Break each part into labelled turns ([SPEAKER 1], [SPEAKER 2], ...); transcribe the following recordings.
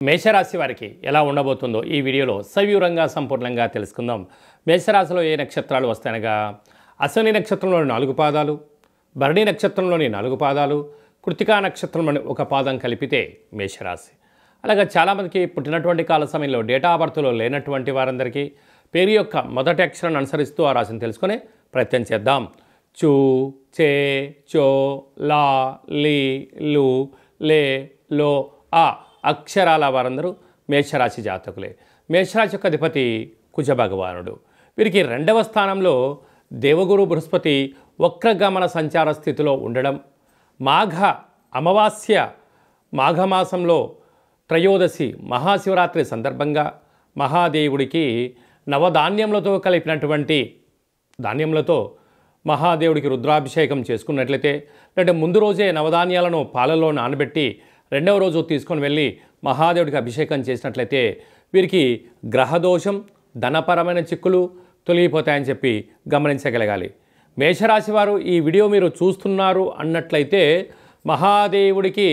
[SPEAKER 1] మేషరాశి వారికి ఎలా ఉండబోతుందో ఈ వీడియోలో సవివరంగా సంపూర్ణంగా తెలుసుకుందాం. మేషరాశిలో ఏ నక్షత్రాలు వస్తాయనగా అశ్విని నక్షత్రంలోని 4 పాదాలు, భరణి నక్షత్రంలోని 4 పాదాలు, కృత్తికా నక్షత్రంలోని 1 పాదం కలిపితే మేషరాశి. అలాగే చాలామందికి పుట్టినటువంటి కాల సమయంలో డేటా ఆఫ్ బర్త్లో లేనటువంటి వారందరికీ పేరు యొక్క మొదటి అక్షరాన్ని అనుసరిస్తూ ఆ రాశిని తెలుసుకునే ప్రయత్నం చేద్దాం. చూ, చే, చో, లా, లీ, లు, లే, లో, ఆ అక్షరాల వారందరూ మేషరాశి జాతకులే. మేషరాశి యొక్క అధిపతి కుజ భగవానుడు. వీరికి 2వ స్థానంలో దేవగురు బృహస్పతి వక్రగమన సంచార స్థితిలో ఉండడం, మాఘ అమావాస్య మాఘమాసంలో త్రయోదశి మహాశివరాత్రి సందర్భంగా మహాదేవుడికి నవధాన్యములతో కలిపినటువంటి ధాన్యములతో మహాదేవుడికి రుద్రాభిషేకం చేసుకున్నట్లయితే, లేదంటే ముందు రోజే నవధాన్యాలను పాలలో నానబెట్టి 2వ రోజు తీసుకొని వెళ్ళి మహాదేవుడికి అభిషేకం చేసినట్లయితే వీరికి గ్రహదోషం, ధనపరమైన చిక్కులు తొలగిపోతాయని చెప్పి గమనించగలగాలి. మేషరాశి వారు ఈ వీడియో మీరు చూస్తున్నారు అన్నట్లయితే మహాదేవుడికి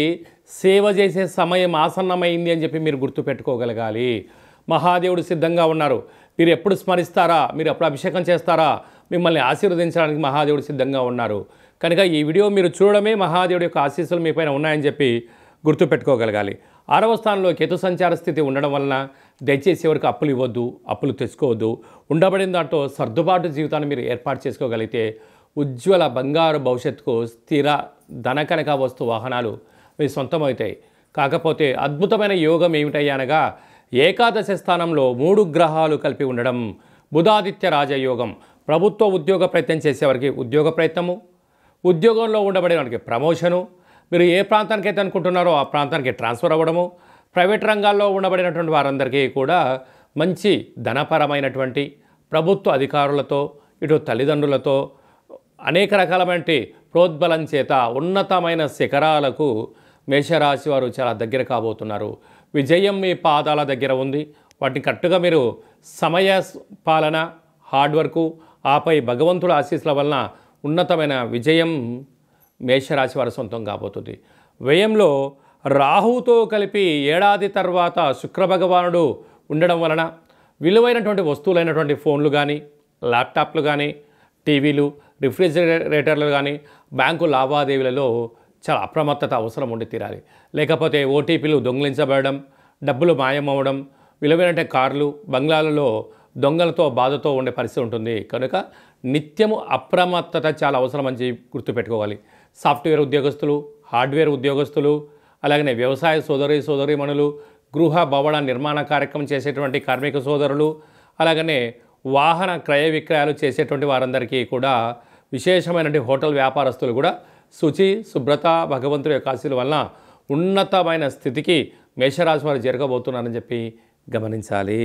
[SPEAKER 1] సేవ చేసే సమయం ఆసన్నమైంది అని చెప్పి మీరు గుర్తుపెట్టుకోగలగాలి. మహాదేవుడు సిద్ధంగా ఉన్నారు. మీరు ఎప్పుడు స్మరిస్తారా, మీరు ఎప్పుడు అభిషేకం చేస్తారా, మిమ్మల్ని ఆశీర్వదించడానికి మహాదేవుడు సిద్ధంగా ఉన్నారు. కనుక ఈ వీడియో మీరు చూడడమే మహాదేవుడి యొక్క ఆశీస్సులు మీ పైన ఉన్నాయని చెప్పి గుర్తుపెట్టుకోగలగాలి. 6వ స్థానంలో కేతు సంచార స్థితి ఉండడం వలన దయచేసి ఎవరికి అప్పులు ఇవ్వద్దు, అప్పులు తెచ్చుకోవద్దు. ఉండబడిన దాంట్లో సర్దుబాటు జీవితాన్ని మీరు ఏర్పాటు చేసుకోగలిగితే ఉజ్వల బంగారు భవిష్యత్తుకు స్థిర ధనకనక వస్తు వాహనాలు మీ సొంతమవుతాయి. కాకపోతే అద్భుతమైన యోగం ఏమిటయ్యనగా ఏకాదశ స్థానంలో 3 గ్రహాలు కలిపి ఉండడం. బుధాదిత్య రాజయోగం. ప్రభుత్వ ఉద్యోగ ప్రయత్నం చేసేవారికి ఉద్యోగ ప్రయత్నము, ఉద్యోగంలో ఉండబడే వారికి ప్రమోషను, మీరు ఏ ప్రాంతానికైతే అనుకుంటున్నారో ఆ ప్రాంతానికి ట్రాన్స్ఫర్ అవ్వడము, ప్రైవేట్ రంగాల్లో ఉండబడినటువంటి వారందరికీ కూడా మంచి ధనపరమైనటువంటి ప్రభుత్వ అధికారులతో, ఇటు తల్లిదండ్రులతో అనేక రకాలమైన ప్రోద్బలం చేత ఉన్నతమైన శిఖరాలకు మేషరాశి వారు చాలా దగ్గర కాబోతున్నారు. విజయం మీ పాదాల దగ్గర ఉంది. వాటిని కరెక్ట్గా మీరు సమయ పాలన, హార్డ్ వర్కు, ఆపై భగవంతుడు ఆశీస్సుల వలన ఉన్నతమైన విజయం మేషరాశి వారి సొంతం కాబోతుంది. వ్యయంలో రాహుతో కలిపి ఏడాది తర్వాత శుక్రభగవానుడు ఉండడం వలన విలువైనటువంటి వస్తువులైనటువంటి ఫోన్లు కానీ, ల్యాప్టాప్లు కానీ, టీవీలు, రిఫ్రిజిరేటర్లు కానీ బ్యాంకు లావాదేవీలలో చాలా అప్రమత్తత అవసరం ఉండి తీరాలి. లేకపోతే ఓటీపీలు దొంగిలించబడడం, డబ్బులు మాయమవడం, విలువైన కార్లు, బంగ్లాలలో దొంగలతో బాధతో ఉండే పరిస్థితి ఉంటుంది. కనుక నిత్యము అప్రమత్తత చాలా అవసరం అని గుర్తుపెట్టుకోవాలి. సాఫ్ట్వేర్ ఉద్యోగస్తులు, హార్డ్వేర్ ఉద్యోగస్తులు, అలాగనే వ్యవసాయ సోదరీమణులు, గృహ భవన నిర్మాణ కార్యక్రమం చేసేటువంటి కార్మిక సోదరులు, అలాగనే వాహన క్రయ విక్రయాలు చేసేటువంటి వారందరికీ కూడా, విశేషమైనటువంటి హోటల్ వ్యాపారస్తులు కూడా శుచి, శుభ్రత, భగవంతుడి యొక్క ఆశీస్సుల వలన ఉన్నతమైన స్థితికి మేషరాశి వారు చేరుకోబోతున్నారని చెప్పి గమనించాలి.